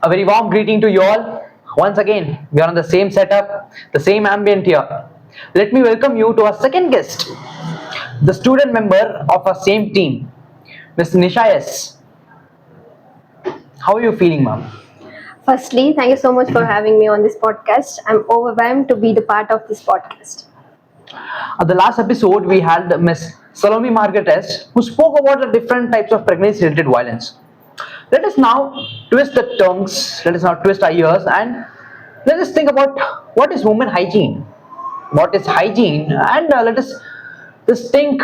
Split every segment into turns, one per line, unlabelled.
A very warm greeting to you all. Once again, we are on the same setup, the same ambient here. Let me welcome you to our second guest, the student member of our same team, Ms. Nisha S. How are you feeling, ma'am?
Firstly, thank you so much for having me on this podcast. I'm overwhelmed to be the part of this podcast.
At the last episode, we had Ms. Salome Margaret S., who spoke about the different types of pregnancy-related violence. Let us now twist the tongues, let us now twist our ears, and let us think about what is women hygiene. What is hygiene? And let us just think,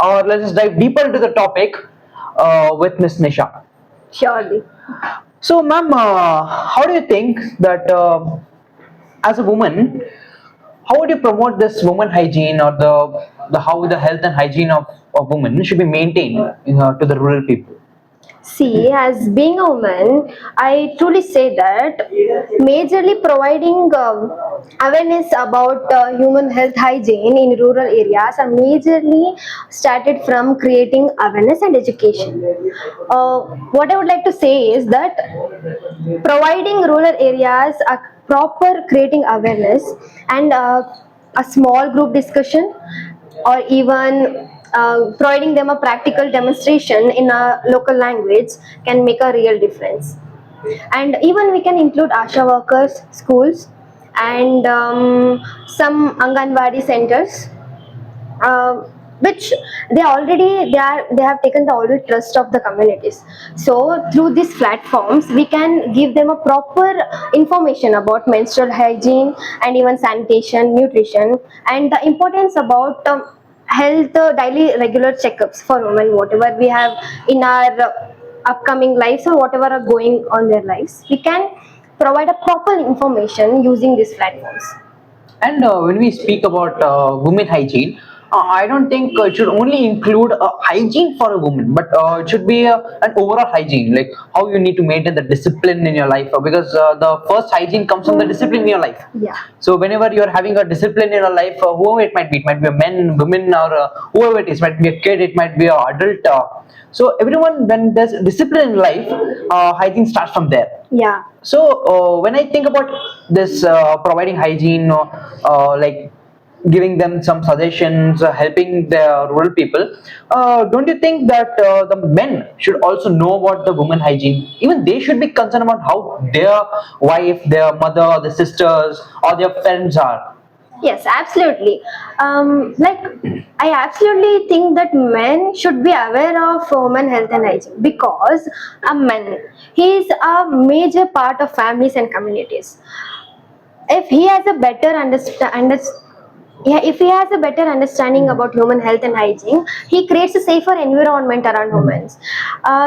or let us dive deeper into the topic with Miss Nisha.
Surely.
So, ma'am, how do you think that as a woman, how would you promote this woman hygiene, or the how the health and hygiene of women should be maintained to the rural people?
See, as being a woman, I truly say that majorly providing awareness about human health hygiene in rural areas are majorly started from creating awareness and education. What I would like to say is that providing rural areas a proper creating awareness and a small group discussion or even providing them a practical demonstration in a local language can make a real difference. And even we can include asha workers, schools, and some anganwadi centers, uh, which they have taken the already trust of the communities. So through these platforms we can give them a proper information about menstrual hygiene and even sanitation, nutrition, and the importance about health, daily regular checkups for women, whatever we have in our upcoming lives or whatever are going on their lives. We can provide a proper information using these platforms.
And when we speak about women hygiene, I don't think it should only include hygiene for a woman, but it should be an overall hygiene, like how you need to maintain the discipline in your life. Because the first hygiene comes from the discipline in your life.
Yeah.
So whenever you are having a discipline in your life, whoever it might be a man, women, or whoever it is, might be a kid, it might be an adult. So everyone, when there's discipline in life, hygiene starts from there.
Yeah.
So when I think about this providing hygiene, like giving them some suggestions, helping the rural people, don't you think that the men should also know about the women hygiene? Even they should be concerned about how their wife, their mother, their sisters, or their friends are.
Yes, absolutely. Like, I absolutely think that men should be aware of women health and hygiene because a man, he is a major part of families and communities. If he has a better yeah, if he has a better understanding about human health and hygiene, he creates a safer environment around women.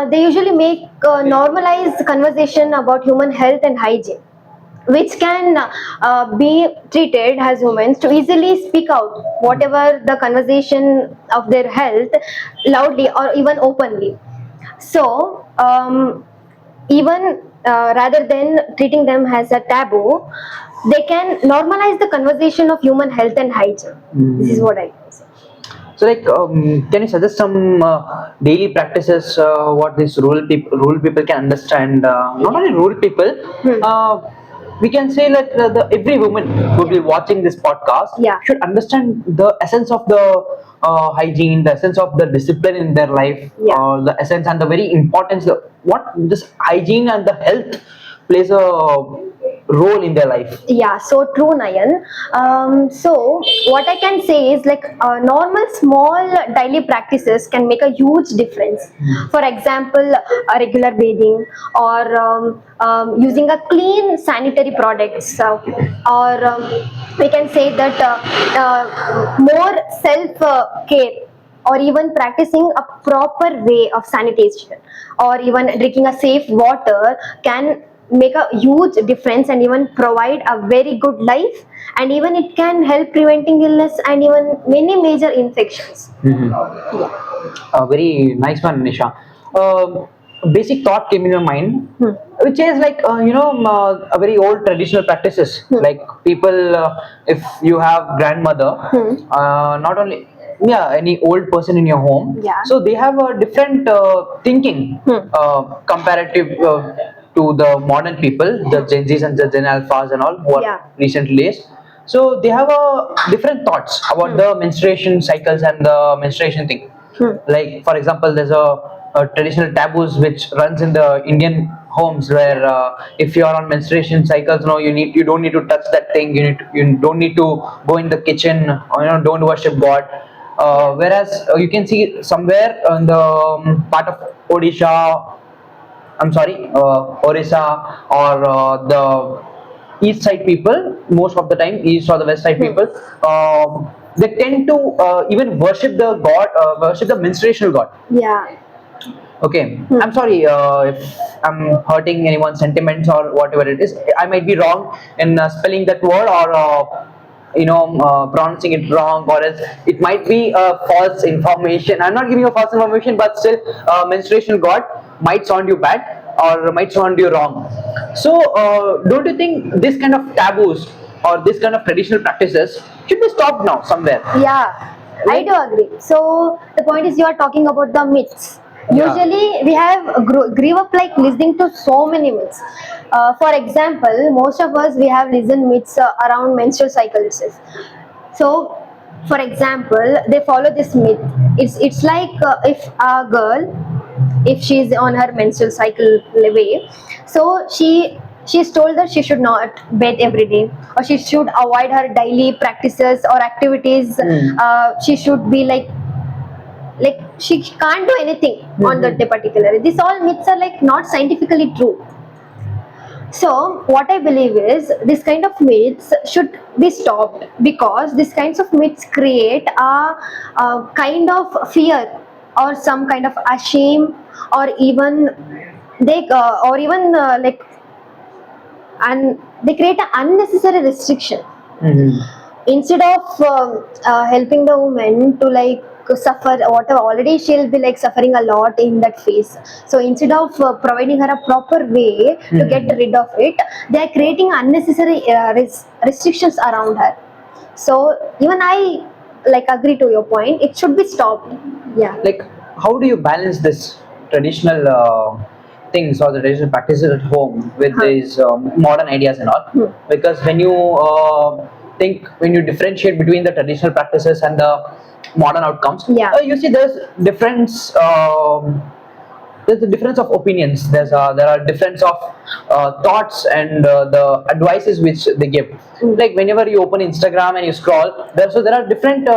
They usually make normalized conversation about human health and hygiene, which can be treated as women to easily speak out whatever the conversation of their health loudly or even openly. So even rather than treating them as a taboo, they can normalize the conversation of human health and hygiene. This is what I can say.
So, like, can you suggest some daily practices what these rural people can understand? Not only rural people, we can say like every woman who will be watching this podcast
Yeah.
should understand the essence of the hygiene, the essence of the discipline in their life,
Yeah.
the essence and the very importance. What this hygiene and the health plays a role in their life.
Yeah, so true, Nayan. So what I can say is like normal small daily practices can make a huge difference. For example, a regular bathing or using a clean sanitary products, or we can say that more self care, or even practicing a proper way of sanitation, or even drinking a safe water can make a huge difference and even provide a very good life, and even it can help preventing illness and even many major infections.
A very nice one, Nisha. Basic thought came in your mind, which is like a very old traditional practices. Like people, if you have grandmother, not only any old person in your home,
Yeah.
so they have a different thinking, comparative. to the modern people, the Gen Zs and the Gen Alphas and all who are
Yeah.
recently raised. So they have a different thoughts about the menstruation cycles and the menstruation thing. Like for example, there's a traditional taboos which runs in the Indian homes where if you are on menstruation cycles, no, you don't need to touch that thing. You don't need to go in the kitchen, or don't worship God. Whereas you can see somewhere in the part of Odisha, I'm sorry, Orissa or the east side people, most of the time, east or the west side people, they tend to even worship the god, worship the menstruational god.
Yeah.
Okay, I'm sorry if I'm hurting anyone's sentiments or whatever it is. I might be wrong in spelling that word or pronouncing it wrong, or else it might be false information. I'm not giving you false information, but still, menstruation god might sound you bad or might sound you wrong. So, don't you think this kind of taboos or this kind of traditional practices should be stopped now somewhere?
Yeah, I do agree. So the point is, you are talking about the myths.
Yeah.
Usually, we have grew up like listening to so many myths. For example, most of us we have listened myths around menstrual cycles. So, for example, they follow this myth. It's like if a girl, if she's on her menstrual cycle way, so she's told that she should not bathe every day, or she should avoid her daily practices or activities. She should be like she can't do anything on that day particularly. These all myths are like not scientifically true. So what I believe is this kind of myths should be stopped, because these kinds of myths create a kind of fear or some kind of a shame, or even they or even like, and they create an unnecessary restriction. Instead of helping the woman to like suffer whatever, already she'll be like suffering a lot in that phase. So instead of providing her a proper way to get rid of it, they are creating unnecessary restrictions around her. So even I like agree to your point, it should be stopped. Yeah.
Like, how do you balance this traditional things or the traditional practices at home with these modern ideas and all? Because when you when you differentiate between the traditional practices and the modern outcomes,
Yeah.
you see there's a difference of opinions. There are difference of thoughts and the advices which they give. Like whenever you open Instagram and you scroll, there are different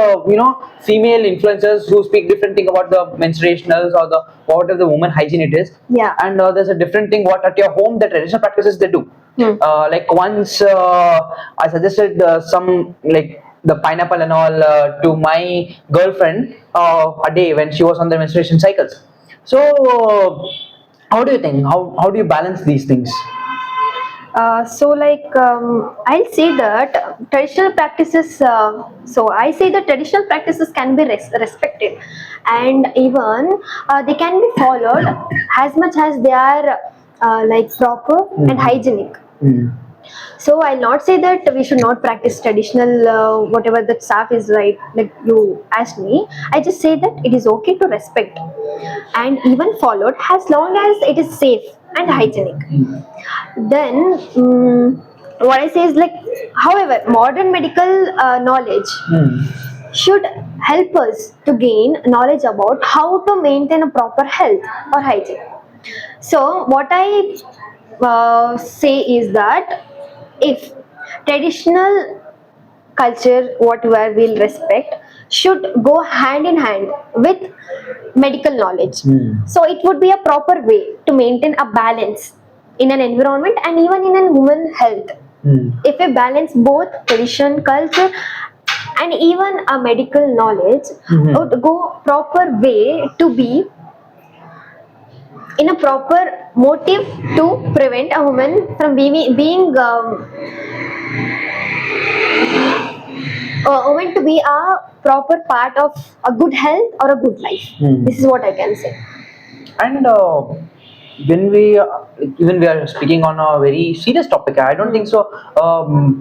female influencers who speak different thing about the menstruationals or the whatever the woman hygiene it is.
Yeah.
And there's a different thing what at your home the traditional practices they do. Like once I suggested some like the pineapple and all to my girlfriend a day when she was on the menstruation cycles. So, how do you think? How do you balance these things?
So like I'll say that traditional practices, so I say that traditional practices can be respected, and even they can be followed as much as they are like proper and hygienic. So I'll not say that we should not practice traditional whatever the staff is, right, like you asked me. I just say that it is okay to respect and even followed as long as it is safe and hygienic. Then what I say is like, however, modern medical knowledge should help us to gain knowledge about how to maintain a proper health or hygiene. So what I say is that if traditional culture whatever we'll respect should go hand in hand with medical knowledge, so it would be a proper way to maintain a balance in an environment and even in a human health. If we balance both tradition culture and even a medical knowledge, would go proper way to be in a proper motive to prevent a woman from being a woman to be a proper part of a good health or a good life. This is what I can say.
And when we are speaking on a very serious topic, I don't think so.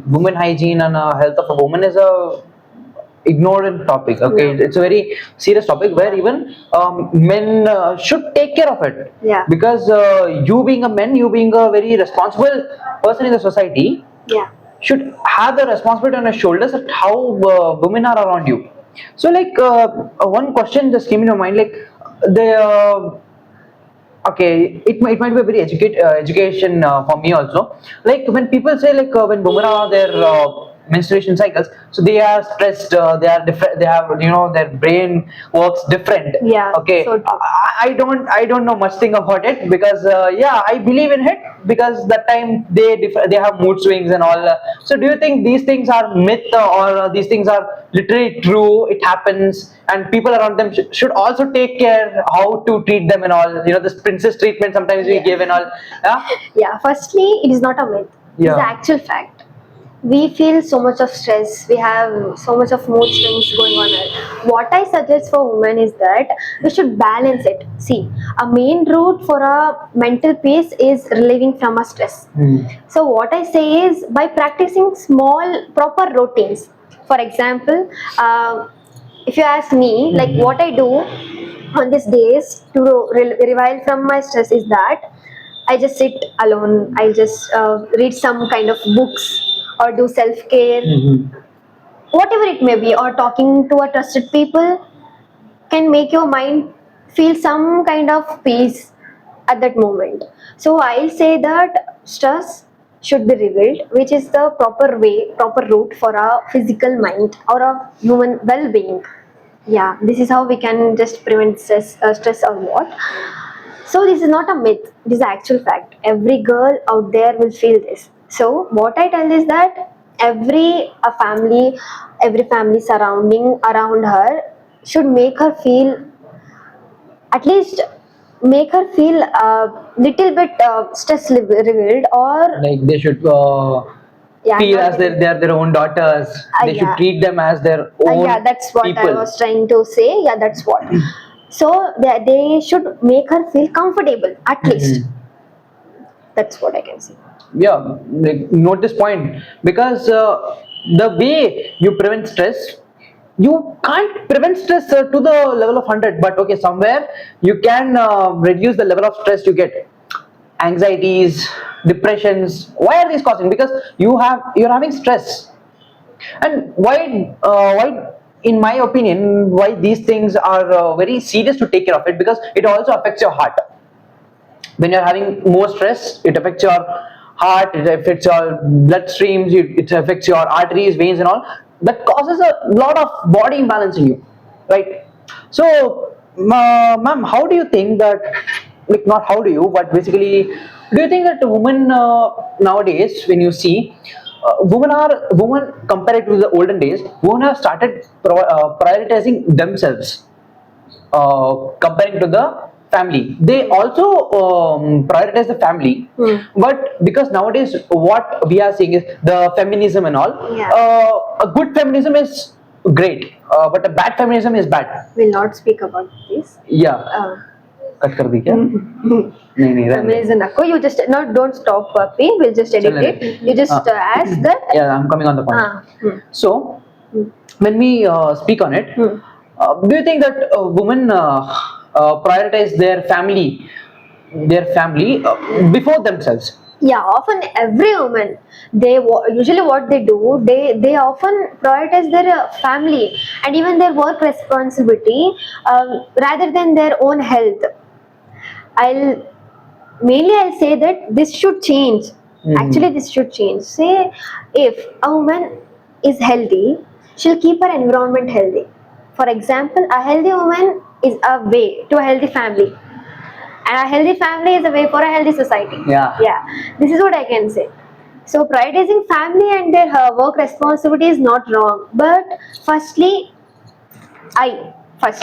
Women hygiene and health of a woman is a ignorant topic. Okay,
Yeah.
it's a very serious topic where even men should take care of it.
Yeah.
Because you being a man, you being a very responsible person in the society,
Yeah.
should have the responsibility on your shoulders at how women are around you. So like one question just came in your mind, like the okay, it might be a very education for me also. Like when people say like when women are their menstruation cycles, so they are stressed, they are different, they have, you know, their brain works different.
Yeah,
Okay,
so true.
I don't know much thing about it, because yeah, I believe in it, because that time they have mood swings and all. So do you think these things are myth, or these things are literally true, it happens, and people around them should also take care how to treat them and all, you know, this princess treatment sometimes we
Yeah.
give and all. Yeah.
Yeah, firstly, it is not a myth. It is
Yeah.
the actual fact. We feel so much of stress. We have so much of mood swings going on. What I suggest for women is that we should balance it. See, a main route for a mental peace is relieving from a stress. So what I say is, by practicing small proper routines. For example, if you ask me, like what I do on these days to revive from my stress is that I just sit alone. I just read some kind of books or do self care, whatever it may be, or talking to a trusted people can make your mind feel some kind of peace at that moment. So I'll say that stress should be revealed, which is the proper way, proper route for a physical mind or a human well-being. Yeah, this is how we can just prevent stress or what. So this is not a myth, it is actual fact. Every girl out there will feel this. So what I tell is that every family surrounding around her should make her feel, at least make her feel a little bit stress revealed, or
Like they should
yeah,
feel
not
as they are their own daughters, they should
yeah.
treat them as their
Yeah,
own
that's what I
people.
was trying to say. Yeah, that's what. So they should make her feel comfortable, at least. That's what I can say.
Yeah, like, note this point, because the way you prevent stress, you can't prevent stress to the level of 100, but okay, somewhere you can reduce the level of stress you get. Anxieties, depressions, why are these causing? Because you're having stress. And why in my opinion, why these things are very serious to take care of it, because it also affects your heart. When you're having more stress, it affects your heart, it affects your blood streams, it affects your arteries, veins and all. That causes a lot of body imbalance in you, right? So ma'am, how do you think that, like, not how do you, but basically, do you think that women nowadays, when you see women compared to the olden days, women have started prioritizing themselves, comparing to the family? They also prioritize the family, but because nowadays what we are seeing is the feminism and all.
Yeah.
A good feminism is great, but a bad feminism is bad.
We'll not speak about this.
Yeah. Cut कर दी क्या? नहीं नहीं रहने दे.
Amazing. Akko, you just no, don't stop, puppy. We'll just edit
चलने
it.
They.
You just ask that.
Yeah, I'm coming on the point. So when we speak on it, do you think that women prioritize their family before themselves?
Yeah, often every woman, usually what they do, they often prioritize their family and even their work responsibility rather than their own health. I'll say that this should change. Actually, this should change. Say, if a woman is healthy, she'll keep her environment healthy. For example, a healthy woman is a way to a healthy family, and a healthy family is a way for a healthy society.
Yeah.
This is what I can say. So prioritizing family and their work responsibility is not wrong, but firstly,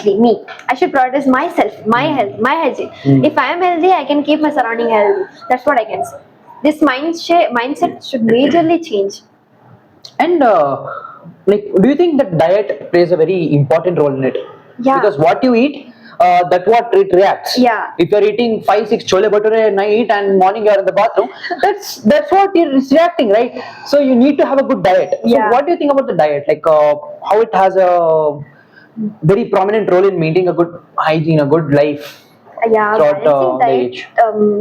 me, I should prioritize myself, my health, my hygiene. If I am healthy, I can keep my surrounding healthy. That's what I can say. This mindset should majorly change.
And like, do you think that diet plays a very important role in it?
Yeah.
Because what you eat that what it reacts.
Yeah.
If you're eating 5 6 chole bhature at night and morning you're in the bathroom, that's what it's reacting, right? So you need to have a good diet. So
Yeah.
what do you think about the diet, like how it has a very prominent role in maintaining a good hygiene, a good life
Yeah,
throughout the age?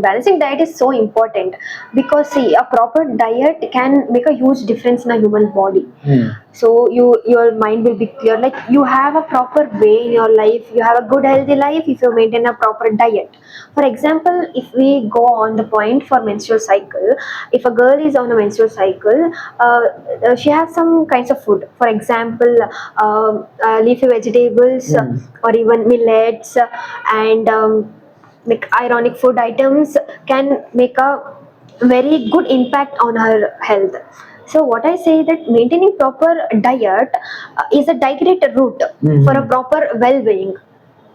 balancing diet is so important because see, a proper diet can make a huge difference in a human body.
Hmm.
So your mind will be clear, like you have a proper way in your life, you have a good healthy life if you maintain a proper diet. For example, if we go on the point for menstrual cycle, if a girl is on a menstrual cycle, she has some kinds of food, for example, leafy vegetables, or even millets, and like ironic food items can make a very good impact on her health. So what I say that maintaining proper diet is a direct route for a proper well-being.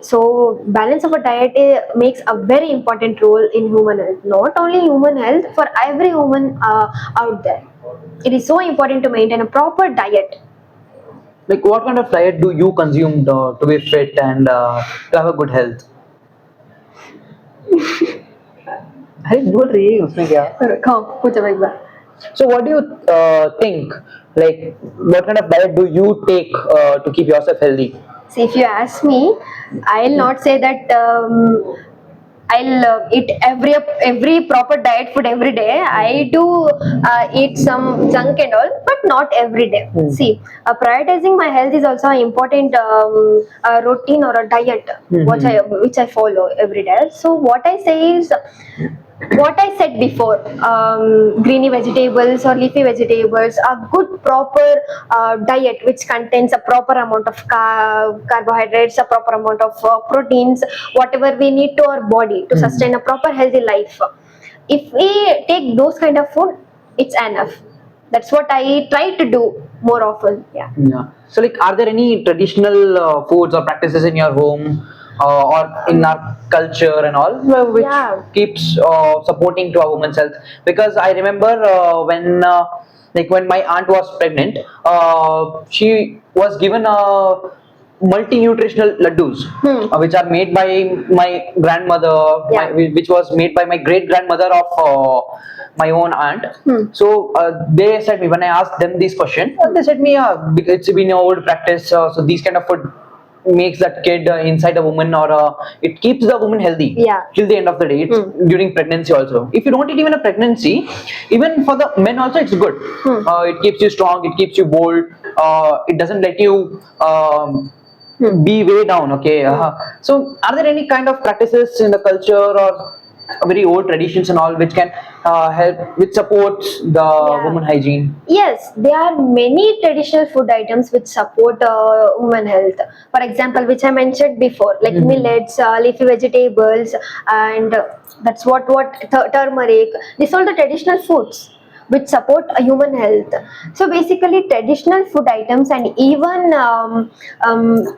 So balance of a diet makes a very important role in human health. Not only human health, for every woman out there. It is so important to maintain a proper diet.
Like what kind of diet do you consume to be fit and to have a good health? अरे बोल रही है उसमें क्या?
Come, put a big bag.
So what do you think? Like what kind of diet do you take to keep yourself healthy?
See, if you ask me, I'll not say that I'll eat every proper diet food every day. I do eat some junk and all, but not every day. See, prioritizing my health is also an important routine or a diet which I follow every day. So what I say is what I said before, greeny vegetables or leafy vegetables, a good proper diet which contains a proper amount of carbohydrates, a proper amount of proteins, whatever we need to our body to sustain a proper healthy life. If we take those kind of food, it's enough. That's what I try to do more often. Yeah.
Yeah. So like, are there any traditional foods or practices in your home or in our culture and all which
Yeah.
keeps supporting to a woman's health? Because I remember when like when my aunt was pregnant, she was given a multi-nutritional laddus, which are made by my grandmother,
Yeah.
which was made by my great grandmother of my own aunt. So they said me, when I asked them this question, they said me, yeah, it's been an old practice. So these kind of food makes that kid inside a woman, or it keeps the woman healthy
Yeah.
till the end of the day. It's during pregnancy also. If you don't eat even a pregnancy, even for the men also, it's good. It keeps you strong. It keeps you bold. It doesn't let you. Be way down. Okay. So are there any kind of practices in the culture or very old traditions and all which can help, which supports the woman hygiene?
Yes, there are many traditional food items which support women health. For example, which I mentioned before, like millets, leafy vegetables, and that's what turmeric. These are all the traditional foods which support a human health. So basically, traditional food items and even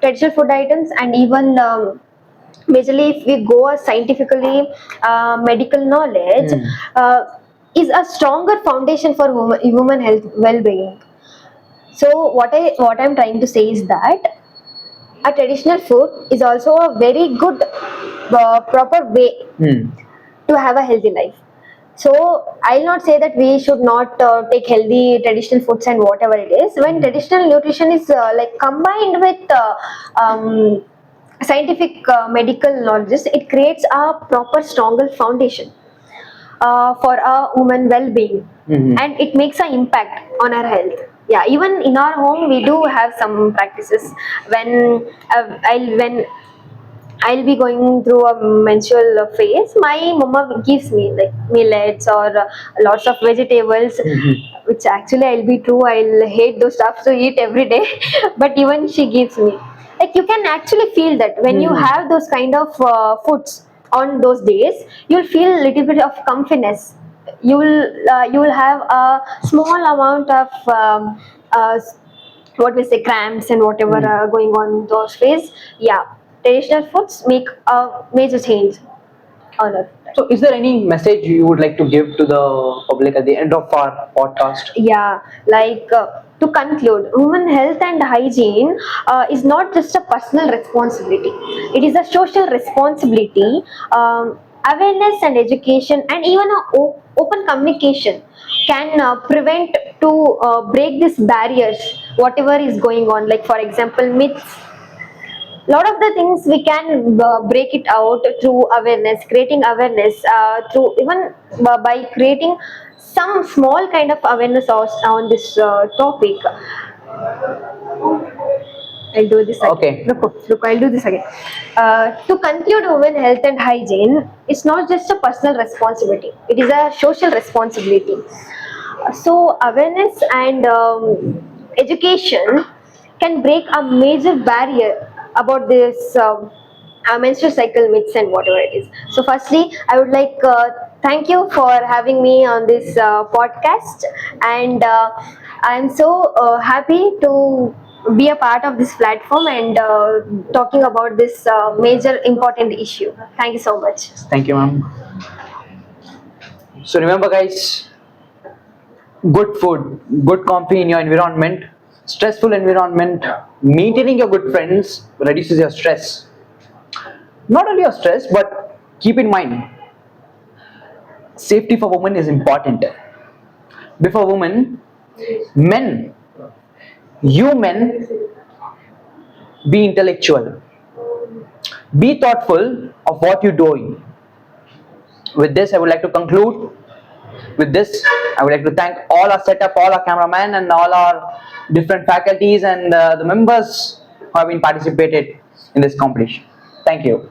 traditional food items and even majorly if we go scientifically, medical knowledge is a stronger foundation for human health well-being. So what I'm trying to say is that a traditional food is also a very good proper way to have a healthy life. So I'll not say that we should not take healthy traditional foods and whatever it is. When traditional nutrition is like combined with scientific medical knowledge, it creates a proper stronger foundation for a woman well-being, and it makes an impact on her health. Yeah, even in our home we do have some practices. When I'll be going through a menstrual phase, my mama gives me like millets or lots of vegetables, which actually I'll be true, I'll hate those stuff to eat every day, but even she gives me. Like you can actually feel that when you have those kind of foods on those days, you'll feel a little bit of comfiness. You will have a small amount of what we say cramps and whatever going on those days. Yeah, traditional foods make a major change on it.
So is there any message you would like to give to the public at the end of our podcast?
Yeah, like To conclude, women health and hygiene is not just a personal responsibility, it is a social responsibility. Awareness and education and even open communication can prevent to break these barriers, whatever is going on. Like, for example, myths, lot of the things we can break it out through awareness, creating awareness through even by creating some small kind of awareness on this topic. I'll do this again.
Okay.
Look, I'll do this again. To conclude, women health and hygiene, it's not just a personal responsibility, it is a social responsibility. So awareness and education can break a major barrier about this menstrual cycle myths and whatever it is. So firstly, I would like thank you for having me on this podcast, and I'm so happy to be a part of this platform and talking about this major important issue. Thank you so much.
Thank you, ma'am. So remember, guys, good food, good coffee in your environment, stressful environment, maintaining your good friends reduces your stress. Not only your stress, but keep in mind, safety for women is important. Before women, men, you men, be intellectual, be thoughtful of what you're doing. With this, I would like to conclude. With this, I would like to thank all our setup, all our cameramen, and all our different faculties and the members who have been participated in this competition. Thank you.